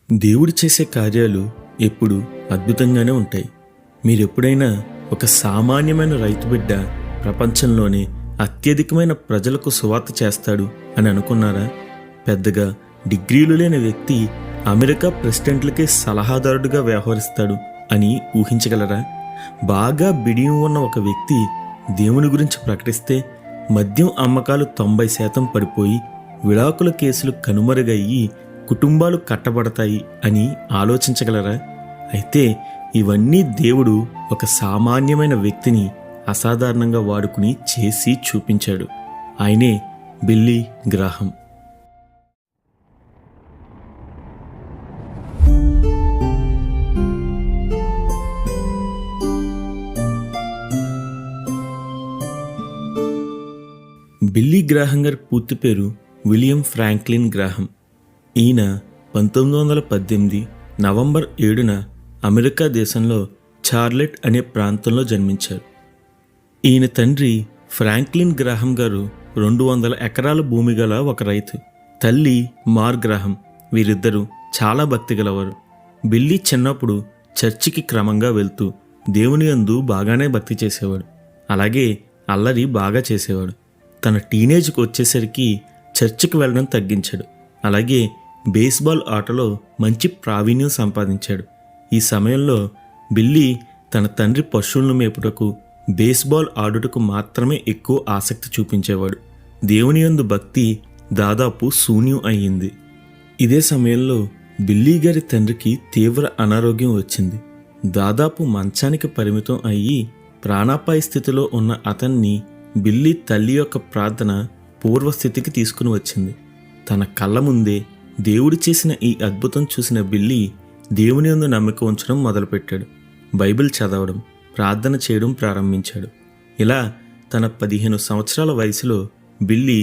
దేవుడు చేసే కార్యాలు ఎప్పుడు అద్భుతంగానే ఉంటాయి. మీరెప్పుడైనా ఒక సామాన్యమైన రైతు బిడ్డ ప్రపంచంలోనే అత్యధికమైన ప్రజలకు సువార్త చేస్తాడు అని అనుకున్నారా? పెద్దగా డిగ్రీలు లేని వ్యక్తి అమెరికా ప్రెసిడెంట్లకే సలహాదారుడిగా వ్యవహరిస్తాడు అని ఊహించగలరా? బాగా బిడియం ఉన్న ఒక వ్యక్తి దేవుని గురించి ప్రకటిస్తే మద్యం అమ్మకాలు 90% పడిపోయి విడాకుల కేసులు కనుమరుగయ్యి కుటుంబాలు కట్టబడతాయి అని ఆలోచించగలరా? అయితే ఇవన్నీ దేవుడు ఒక సామాన్యమైన వ్యక్తిని అసాధారణంగా వాడుకుని చేసి చూపించాడు. ఆయనే బిల్లీ గ్రాహం. బిల్లీ గ్రాహం గారి పూర్తి పేరు విలియం ఫ్రాంక్లిన్ గ్రాహం. ఈయన 1918 నవంబర్ 7న అమెరికా దేశంలో చార్లెట్ అనే ప్రాంతంలో జన్మించారు. ఈయన తండ్రి ఫ్రాంక్లిన్ గ్రాహం గారు 200 ఎకరాల భూమి గల ఒక రైతు. తల్లి మార్ గ్రాహం. వీరిద్దరూ చాలా భక్తి గలవారు. బిల్లీ చిన్నప్పుడు చర్చికి క్రమంగా వెళ్తూ దేవుని యందు బాగానే భక్తి చేసేవాడు. అలాగే అల్లరి బాగా చేసేవాడు. తన టీనేజ్కి వచ్చేసరికి చర్చికి వెళ్ళడం తగ్గించాడు. అలాగే బేస్బాల్ ఆటలో మంచి ప్రావీణ్యం సంపాదించాడు. ఈ సమయంలో బిల్లీ తన తండ్రి పశువులను మేపుటకు, బేస్బాల్ ఆడుటకు మాత్రమే ఎక్కువ ఆసక్తి చూపించేవాడు. దేవుని యందు భక్తి దాదాపు శూన్యం అయ్యింది. ఇదే సమయంలో బిల్లీ గారి తండ్రికి తీవ్ర అనారోగ్యం వచ్చింది. దాదాపు మంచానికి పరిమితం అయ్యి ప్రాణాపాయ స్థితిలో ఉన్న అతన్ని బిల్లీ తల్లి యొక్క ప్రార్థన పూర్వస్థితికి తీసుకుని వచ్చింది. తన కళ్ళ ముందే దేవుడు చేసిన ఈ అద్భుతం చూసిన బిల్లీ దేవుని యందు నమ్మిక ఉంచడం మొదలుపెట్టాడు. బైబిల్ చదవడం, ప్రార్థన చేయడం ప్రారంభించాడు. ఇలా తన 15 సంవత్సరాల వయసులో బిల్లీ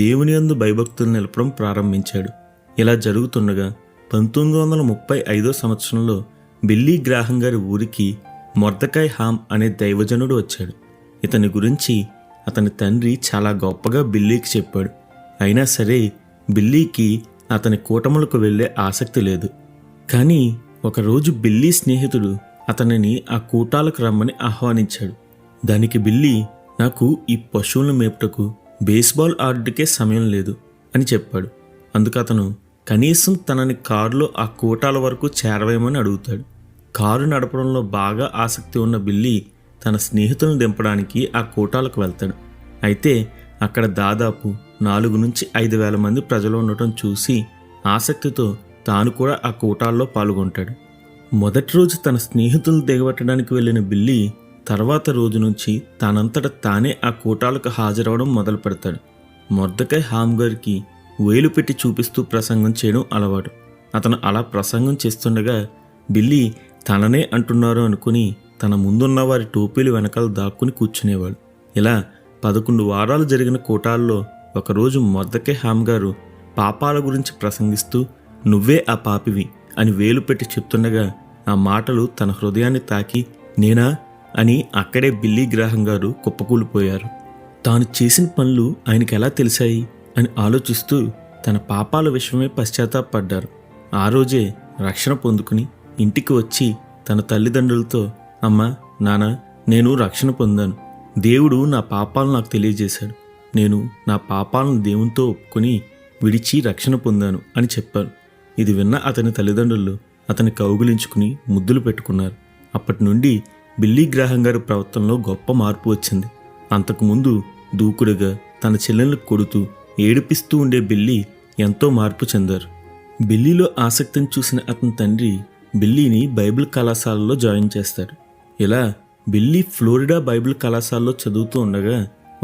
దేవుని యందు భయభక్తులు నిలపడం ప్రారంభించాడు. ఇలా జరుగుతుండగా 1935 సంవత్సరంలో బిల్లీ గ్రాహం గారి ఊరికి మొర్దెకాయ్ హామ్ అనే దైవజనుడు వచ్చాడు. ఇతని గురించి అతని తండ్రి చాలా గొప్పగా బిల్లీకి చెప్పాడు. అయినా సరే బిల్లీకి అతని కూటములకు వెళ్ళే ఆసక్తి లేదు. కానీ ఒకరోజు బిల్లీ స్నేహితుడు అతనిని ఆ కూటాలకు రమ్మని ఆహ్వానించాడు. దానికి బిల్లీ, నాకు ఈ పశువులను మేపుటకు, బేస్బాల్ ఆడుటకే సమయం లేదు అని చెప్పాడు. అందుకు అతను కనీసం తనని కారులో ఆ కూటాల వరకు చేరవేయమని అడుగుతాడు. కారు నడపడంలో బాగా ఆసక్తి ఉన్న బిల్లీ తన స్నేహితులను దింపడానికి ఆ కూటాలకు వెళ్తాడు. అయితే అక్కడ దాదాపు 4 నుంచి 5,000 మంది ప్రజలు ఉండటం చూసి ఆసక్తితో తాను కూడా ఆ కూటాల్లో పాల్గొంటాడు. మొదటి రోజు తన స్నేహితులను దిగబెట్టడానికి వెళ్ళిన బిల్లీ తర్వాత రోజు నుంచి తనంతట తానే ఆ కూటాలకు హాజరవడం మొదలు పెడతాడు. మొర్దెకాయ్ హామ్ గారికి వేలు పెట్టి చూపిస్తూ ప్రసంగం చేయడం అలవాటు. అతను అలా ప్రసంగం చేస్తుండగా బిల్లీ తననే అంటున్నారు అనుకుని తన ముందున్న వారి టోపీలు వెనకాల దాక్కుని కూర్చునేవాడు. ఇలా 11 వారాలు జరిగిన కూటాల్లో ఒకరోజు మొర్దెకాయ్ హామ్ గారు పాపాల గురించి ప్రసంగిస్తూ నువ్వే ఆ పాపివి అని వేలు పెట్టి చెప్తుండగా ఆ మాటలు తన హృదయాన్ని తాకి నేనా అని అక్కడే బిల్లీ గ్రాహం గారు కుప్పకూలిపోయారు. తాను చేసిన పనులు ఆయనకి ఎలా తెలిసాయి అని ఆలోచిస్తూ తన పాపాల విషయమే పశ్చాత్తాపడ్డారు. ఆ రోజే రక్షణ పొందుకుని ఇంటికి వచ్చి తన తల్లిదండ్రులతో, అమ్మా, నాన్న, నేను రక్షణ పొందాను. దేవుడు నా పాపాలను నాకు తెలియజేశాడు. నేను నా పాపాలను దేవునితో ఒప్పుకొని విడిచి రక్షణ పొందాను అని చెప్పారు. ఇది విన్న అతని తల్లిదండ్రులు అతని కౌగిలించుకుని ముద్దులు పెట్టుకున్నారు. అప్పటి నుండి బిల్లీ గ్రాహం గారి ప్రవర్తనలో గొప్ప మార్పు వచ్చింది. అంతకుముందు దూకుడుగా తన చెల్లెలను కొడుతూ ఏడిపిస్తూ ఉండే బిల్లీ ఎంతో మార్పు చెందారు. బిల్లీలో ఆసక్తిని చూసిన అతని తండ్రి బిల్లీని బైబిల్ కళాశాలలో జాయిన్ చేస్తాడు. ఇలా బిల్లీ ఫ్లోరిడా బైబిల్ కళాశాలలో చదువుతూ ఉండగా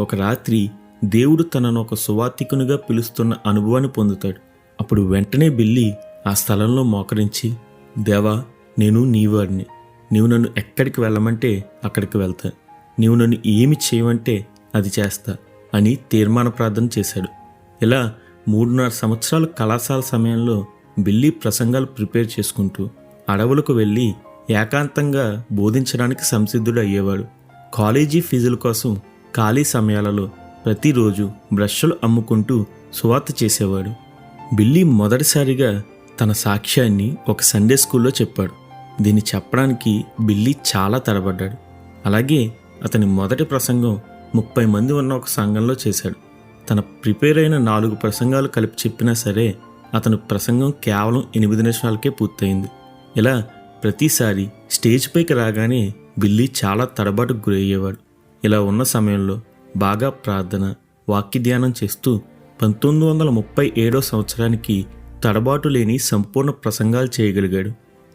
ఒక రాత్రి దేవుడు తనను ఒక సువార్తికునిగా పిలుస్తున్న అనుభవాన్ని పొందుతాడు. అప్పుడు వెంటనే బిల్లీ ఆ స్థలంలో మోకరించి, దేవా, నేను నీవాడిని. నీవు నన్ను ఎక్కడికి వెళ్ళమంటే అక్కడికి వెళ్తా. నీవు నన్ను ఏమి చేయమంటే అది చేస్తా అని తీర్మాన ప్రార్థన చేశాడు. ఇలా 3.5 సంవత్సరాల కళాశాల సమయంలో బిల్లీ ప్రసంగాలు ప్రిపేర్ చేసుకుంటూ అడవులకు వెళ్ళి ఏకాంతంగా బోధించడానికి సంసిద్ధుడు అయ్యేవాడు. కాలేజీ ఫీజుల కోసం ఖాళీ సమయాలలో ప్రతిరోజు బ్రష్లు అమ్ముకుంటూ సువార్త చేసేవాడు. బిల్లీ మొదటిసారిగా తన సాక్ష్యాన్ని ఒక సండే స్కూల్లో చెప్పాడు. దీన్ని చెప్పడానికి బిల్లీ చాలా తడబడ్డాడు. అలాగే అతని మొదటి ప్రసంగం 30 మంది ఉన్న ఒక సంఘంలో చేశాడు. తన ప్రిపేర్ అయిన 4 ప్రసంగాలు కలిపి చెప్పినా సరే అతని ప్రసంగం కేవలం 8 నిమిషాలకే పూర్తయింది. ఇలా ప్రతిసారి స్టేజ్ పైకి రాగానే బిల్లీ చాలా తడబాటుకు గురయ్యేవాడు. ఇలా ఉన్న సమయంలో బాగా ప్రార్థన, వాక్య ధ్యానం చేస్తూ 1937 సంవత్సరానికి తడబాటు లేని సంపూర్ణ ప్రసంగాలు చేయగలిగాడు.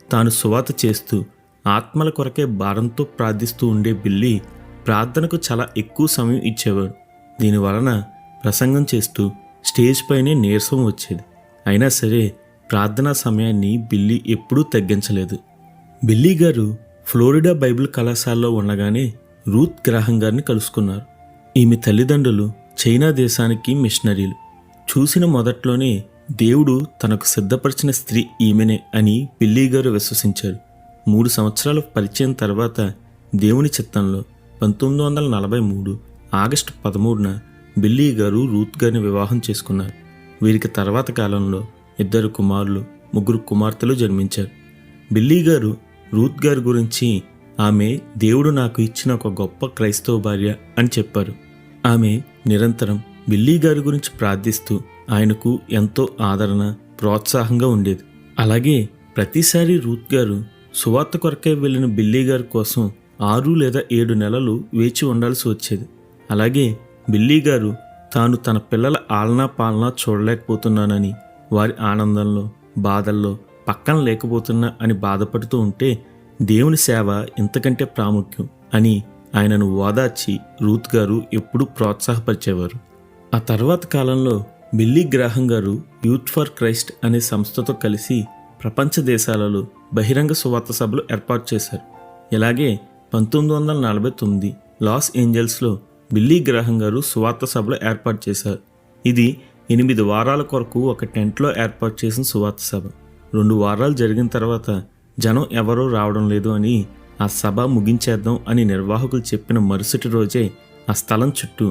తాను సువార్త చేస్తూ ఆత్మల కొరకే భారంతో ప్రార్థిస్తూ ఉండే బిల్లీ ప్రార్థనకు చాలా ఎక్కువ సమయం ఇచ్చేవాడు. దీనివలన ప్రసంగం చేస్తూ స్టేజ్ పైనే నీరసం వచ్చేది. అయినా సరే ప్రార్థనా సమయాన్ని బిల్లీ ఎప్పుడూ తగ్గించలేదు. బిల్లీ గారు ఫ్లోరిడా బైబిల్ కళాశాలలో ఉండగానే రూత్ గ్రాహం గారిని కలుసుకున్నారు. ఈమె తల్లిదండ్రులు చైనా దేశానికి మిషనరీలు. చూసిన మొదట్లోనే దేవుడు తనకు సిద్ధపరిచిన స్త్రీ ఈమెనే అని బిల్లీ గారు విశ్వసించారు. 3 సంవత్సరాల పరిచయం తర్వాత దేవుని చిత్తంలో 1943 ఆగస్టు 13న బిల్లీ గారు రూత్ గారిని వివాహం చేసుకున్నారు. వీరికి తర్వాత కాలంలో 2 కుమారులు, 3 కుమార్తెలు జన్మించారు. బిల్లీ గారు రూత్ గారి గురించి ఆమె దేవుడు నాకు ఇచ్చిన ఒక గొప్ప క్రైస్తవ భార్య అని చెప్పారు. ఆమె నిరంతరం బిల్లీ గారి గురించి ప్రార్థిస్తూ ఆయనకు ఎంతో ఆదరణ, ప్రోత్సాహంగా ఉండేది. అలాగే ప్రతిసారి రూత్ గారు సువార్త కొరకై వెళ్ళిన బిల్లీ గారి కోసం 6 లేదా 7 నెలలు వేచి ఉండాల్సి వచ్చేది. అలాగే బిల్లీ గారు తాను తన పిల్లల ఆలనా పాలనా చూడలేకపోతున్నానని, వారి ఆనందంలో బాధల్లో పక్కన లేకపోతున్నా అని బాధపడుతూ ఉంటే దేవుని సేవ ఇంతకంటే ప్రాముఖ్యం అని ఆయనను ఓదార్చి రూత్ గారు ఎప్పుడూ ప్రోత్సాహపరిచేవారు. ఆ తర్వాత కాలంలో బిల్లీ గ్రాహం గారు యూత్ ఫర్ క్రైస్ట్ అనే సంస్థతో కలిసి ప్రపంచ దేశాలలో బహిరంగ సువార్త సభలు ఏర్పాటు చేశారు. ఇలాగే 1949 లాస్ ఏంజల్స్లో బిల్లీ గ్రాహం గారు సువార్త సభలు ఏర్పాటు చేశారు. ఇది 8 వారాల కొరకు ఒక టెంట్లో ఏర్పాటు చేసిన సువార్త సభ. 2 వారాలు జరిగిన తర్వాత జనం ఎవరూ రావడం లేదు అని ఆ సభ ముగించేద్దాం అని నిర్వాహకులు చెప్పిన మరుసటి రోజే ఆ స్థలం చుట్టూ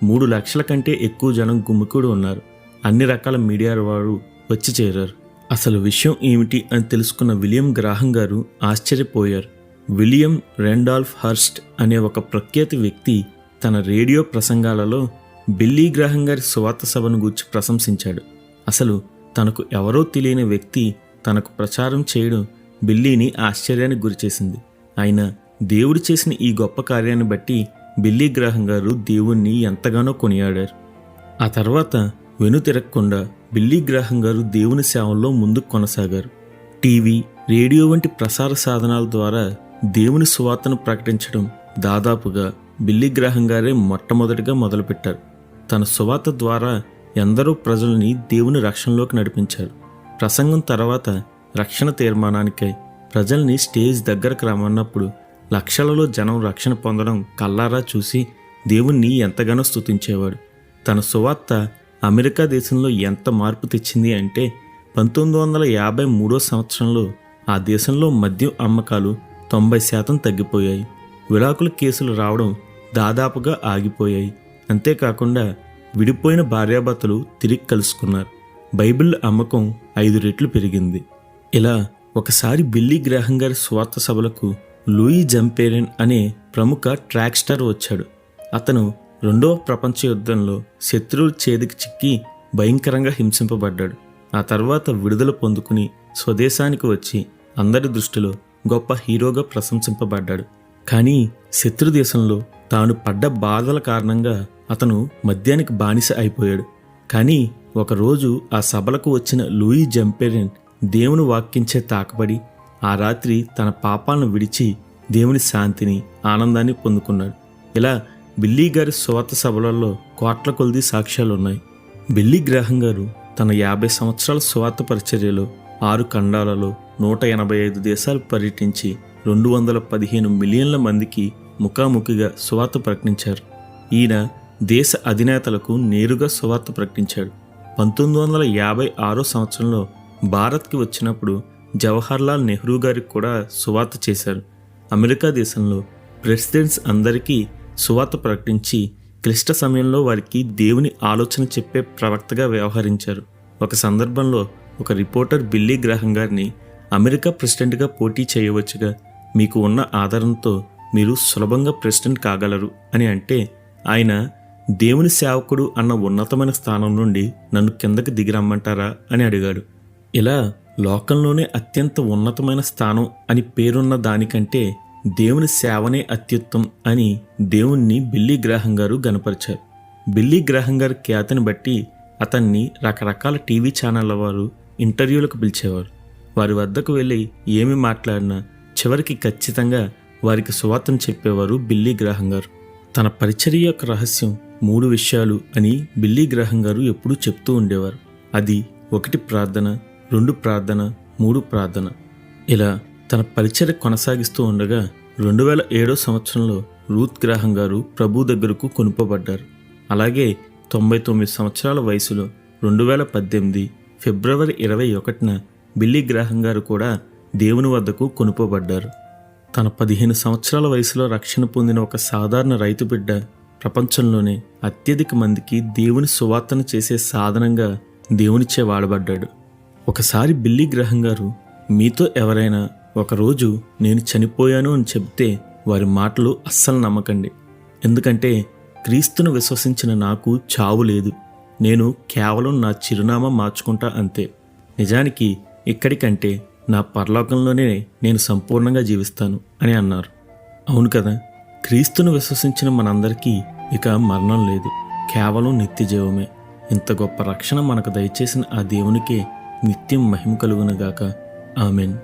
3 లక్షల కంటే ఎక్కువ జనం గుమికూడి ఉన్నారు. అన్ని రకాల మీడియా వారు వచ్చి చేరారు. అసలు విషయం ఏమిటి అని తెలుసుకున్న విలియం గ్రాహం గారు ఆశ్చర్యపోయారు. విలియం రెండాల్ఫ్ హర్స్ట్ అనే ఒక ప్రఖ్యాత వ్యక్తి తన రేడియో ప్రసంగాలలో బిల్లీ గ్రాహం గారి సువార్త సభను గూర్చి ప్రశంసించాడు. అసలు తనకు ఎవరో తెలియని వ్యక్తి తనకు ప్రచారం చేయడం బిల్లీని ఆశ్చర్యానికి గురిచేసింది. ఆయన దేవుడు చేసిన ఈ గొప్ప కార్యాన్ని బట్టి బిల్లీ గ్రాహం గారు దేవుణ్ణి ఎంతగానో కొనియాడారు. ఆ తర్వాత వెనుతిరగకుండా బిల్లీ గ్రాహం గారు దేవుని సేవల్లో ముందుకు కొనసాగారు. టీవీ, రేడియో వంటి ప్రసార సాధనాల ద్వారా దేవుని సువార్తను ప్రకటించడం దాదాపుగా బిల్లీ గ్రాహం గారే మొట్టమొదటిగా మొదలుపెట్టారు. తన సువార్త ద్వారా ఎందరో ప్రజల్ని దేవుని రక్షణలోకి నడిపించారు. ప్రసంగం తర్వాత రక్షణ తీర్మానానికై ప్రజల్ని స్టేజ్ దగ్గరకు రమ్మన్నప్పుడు లక్షలలో జనం రక్షణ పొందడం కల్లారా చూసి దేవుణ్ణి ఎంతగానో స్తుతించేవాడు. తన సువార్త అమెరికా దేశంలో ఎంత మార్పు తెచ్చింది అంటే 1953 సంవత్సరంలో ఆ దేశంలో మద్యం అమ్మకాలు 90% తగ్గిపోయాయి. విడాకుల కేసులు రావడం దాదాపుగా ఆగిపోయాయి. అంతేకాకుండా విడిపోయిన భార్యాభర్తలు తిరిగి కలుసుకున్నారు. బైబిల్ అమ్మకం 5 రెట్లు పెరిగింది. ఇలా ఒకసారి బిల్లీ గ్రాహం గారి స్వార్థ సభలకు లూయి జంపేరెన్ అనే ప్రముఖ ట్రాక్ స్టార్ వచ్చాడు. అతను 2వ ప్రపంచ యుద్ధంలో శత్రువుల చేతికి చిక్కి భయంకరంగా హింసింపబడ్డాడు. ఆ తర్వాత విడుదల పొందుకుని స్వదేశానికి వచ్చి అందరి దృష్టిలో గొప్ప హీరోగా ప్రశంసింపబడ్డాడు. కానీ శత్రు దేశంలో తాను పడ్డ బాధల కారణంగా అతను మద్యానికి బానిస అయిపోయాడు. కానీ ఒకరోజు ఆ సభలకు వచ్చిన లూయి జంపేరెన్ దేవుని వాక్యించే తాకబడి ఆ రాత్రి తన పాపాలను విడిచి దేవుని శాంతిని, ఆనందాన్ని పొందుకున్నాడు. ఇలా బిల్లీ గారి సువార్త సభలలో కోట్ల కొలది సాక్ష్యాలున్నాయి. బిల్లీ గ్రాహం గారు తన 50 సంవత్సరాల సువార్త పరిచర్యలో 6 ఖండాలలో 185 దేశాలు పర్యటించి 215 మిలియన్ల మందికి ముఖాముఖిగా సువార్త ప్రకటించారు. ఈయన దేశ అధినేతలకు నేరుగా సువార్త ప్రకటించాడు. 1956 సంవత్సరంలో భారత్కి వచ్చినప్పుడు జవహర్లాల్ నెహ్రూ గారికి కూడా సువార్త చేశారు. అమెరికా దేశంలో ప్రెసిడెంట్స్ అందరికీ సువార్త ప్రకటించి క్లిష్ట సమయంలో వారికి దేవుని ఆలోచన చెప్పే ప్రవక్తగా వ్యవహరించారు. ఒక సందర్భంలో ఒక రిపోర్టర్ బిల్లీ గ్రాహం గారిని అమెరికా ప్రెసిడెంట్గా పోటీ చేయవచ్చుగా, మీకు ఉన్న ఆధారంతో మీరు సులభంగా ప్రెసిడెంట్ కాగలరు అని అంటే ఆయన దేవుని సేవకుడు అన్న ఉన్నతమైన స్థానం నుండి నన్ను కిందకి దిగిరమ్మంటారా అని అడిగాడు. ఇలా లోకంలోనే అత్యంత ఉన్నతమైన స్థానం అని పేరున్న దానికంటే దేవుని సేవనే అత్యుత్తం అని దేవుణ్ణి బిల్లీ గ్రాహం గారు గనపరిచారు. బిల్లీ గ్రాహం గారి ఖ్యాతిని బట్టి అతన్ని రకరకాల టీవీ ఛానళ్ల వారు ఇంటర్వ్యూలకు పిలిచేవారు. వారి వద్దకు వెళ్ళి ఏమి మాట్లాడినా చివరికి ఖచ్చితంగా వారికి సువార్తను చెప్పేవారు బిల్లీ గ్రాహం గారు. తన పరిచర్య యొక్క రహస్యం 3 విషయాలు అని బిల్లీ గ్రాహం గారు ఎప్పుడూ చెప్తూ ఉండేవారు. అది 1 ప్రార్థన, 2 ప్రార్థన, 3 ప్రార్థన. ఇలా తన పరిచర్య కొనసాగిస్తూ ఉండగా 2007 సంవత్సరంలో రూత్ గ్రాహం గారు ప్రభు దగ్గరకు కొనుపబడ్డారు. అలాగే 99 సంవత్సరాల వయసులో 2018 ఫిబ్రవరి 21న బిల్లీ గ్రాహం గారు కూడా దేవుని వద్దకు కొనుపబడ్డారు. తన 15 సంవత్సరాల వయసులో రక్షణ పొందిన ఒక సాధారణ రైతు బిడ్డ ప్రపంచంలోనే అత్యధిక మందికి దేవుని సువార్తను చేసే సాధనంగా దేవునిచే వాడబడ్డాడు. ఒకసారి బిల్లీ గ్రాహం గారు, మీతో ఎవరైనా ఒకరోజు నేను చనిపోయాను అని చెబితే వారి మాటలు అస్సలు నమ్మకండి. ఎందుకంటే క్రీస్తును విశ్వసించిన నాకు చావు లేదు. నేను కేవలం నా చిరునామా మార్చుకుంటా అంతే. నిజానికి ఇక్కడికంటే నా పరలోకంలోనే నేను సంపూర్ణంగా జీవిస్తాను అని అన్నారు. అవును కదా, క్రీస్తును విశ్వసించిన మనందరికీ ఇక మరణం లేదు, కేవలం నిత్య జీవమే. ఇంత గొప్ప రక్షణ మనకు దయచేసిన ఆ దేవునికే నిత్యం మహిమ కలుగునుగాక. ఆమెన్.